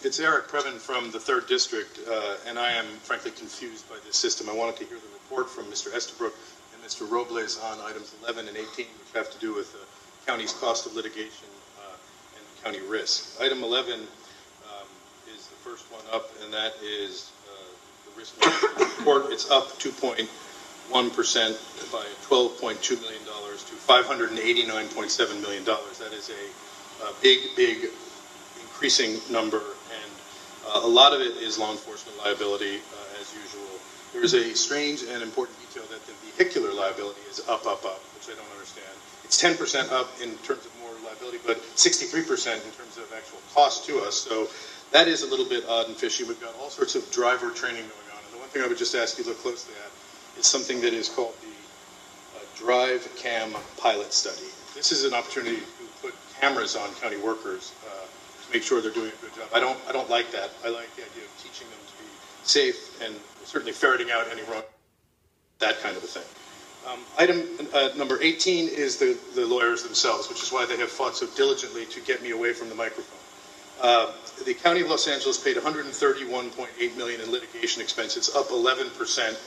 It's Eric Previn from the 3rd District, and I am frankly confused by this system. I wanted to hear the report from Mr. Estabrook and Mr. Robles on items 11 and 18, which have to do with the county's cost of litigation and county risk. Item 11 is the first one up, and that is the risk management report. It's up 2.1% by $12.2 million to $589.7 million. That is a big increasing number, and a lot of it is law enforcement liability, as usual. There's a strange and important detail that the vehicular liability is up, which I don't understand. It's 10% up in terms of more liability, but 63% in terms of actual cost to us. So that is a little bit odd and fishy. We've got all sorts of driver training going on. And the one thing I would just ask you to look closely at is something that is called the Drive Cam Pilot Study. This is an opportunity to put cameras on county workers to make sure they're doing a good job. I don't like that. I like the idea of teaching them to be safe and certainly ferreting out any wrong, that kind of a thing. Item number 18 is the lawyers themselves, which is why they have fought so diligently to get me away from the microphone. The County of Los Angeles paid $131.8 million in litigation expenses, up 11%.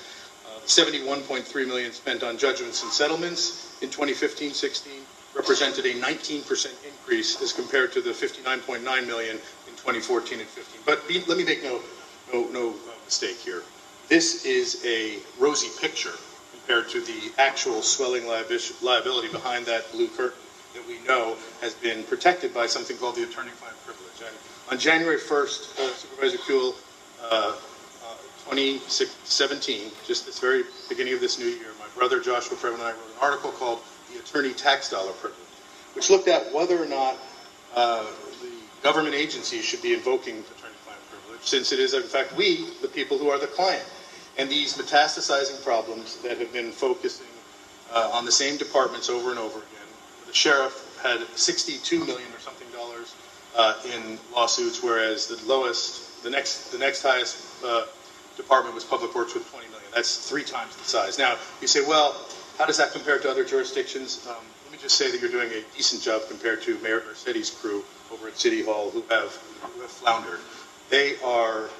$71.3 million spent on judgments and settlements in 2015-16 represented a 19% increase as compared to the $59.9 million in 2014 and 15. But let me make no mistake here. This is a rosy picture compared to the actual swelling liability behind that blue curtain that we know has been protected by something called the attorney-client privilege. And on January 1st, Supervisor Kuehl, 2017, just this very beginning of this new year, my brother Joshua Previn and I wrote an article called The Attorney Tax Dollar Privilege, which looked at whether or not the government agencies should be invoking attorney-client privilege, since it is, in fact, we, the people who are the client. And these metastasizing problems that have been focusing on the same departments over and over again. The sheriff had $62 million or something in lawsuits, whereas the next highest department was Public Works with $20 million. That's 3 times the size. Now, you say, well, how does that compare to other jurisdictions? Let me just say that you're doing a decent job compared to Mayor Garcetti's crew over at City Hall who have floundered. They are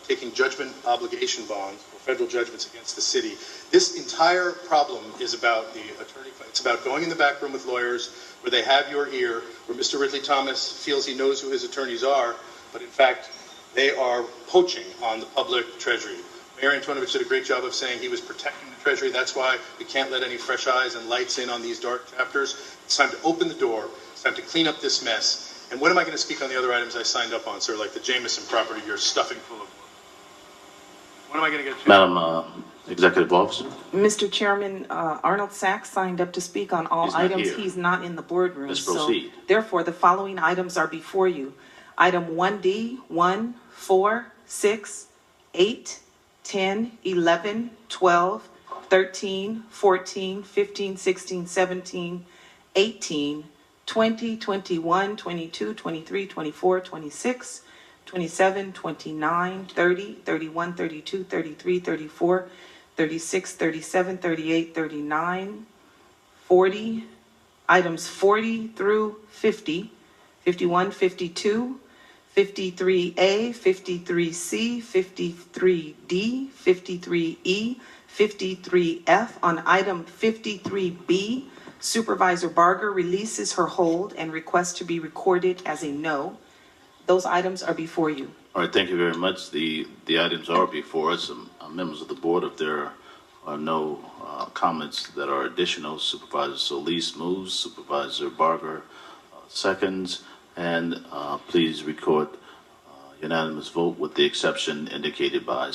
taking judgment obligation bonds or federal judgments against the city. This entire problem is about the attorney. It's about going in the back room with lawyers where they have your ear, where Mr. Ridley Thomas feels he knows who his attorneys are, but in fact, they are poaching on the public treasury. Mayor Antonovich did a great job of saying he was protecting the treasury. That's why we can't let any fresh eyes and lights in on these dark chapters. It's time to open the door. It's time to clean up this mess. And when am I going to speak on the other items I signed up on, sir, like the Jameson property you're stuffing full of work? When am I going to get a chance? Madam Executive Officer. Mr. Chairman, Arnold Sachs signed up to speak on all items. He's not in the boardroom. Let's proceed. So, therefore, the following items are before you. Item 1D, 1, 4, 6, 8, 10, 11, 12, 13, 14, 15, 16, 17, 18, 20, 21, 22, 23, 24, 26, 27, 29, 30, 31, 32, 33, 34, 36, 37, 38, 39, 40, items 40 through 50, 51, 52, 53A, 53C, 53D, 53E, 53F. On item 53B, Supervisor Barger releases her hold and requests to be recorded as a no. Those items are before you. All right, thank you very much. The items are before us. Members of the board, if there are no comments that are additional, Supervisor Solis moves, Supervisor Barger seconds, and please record unanimous vote with the exception indicated by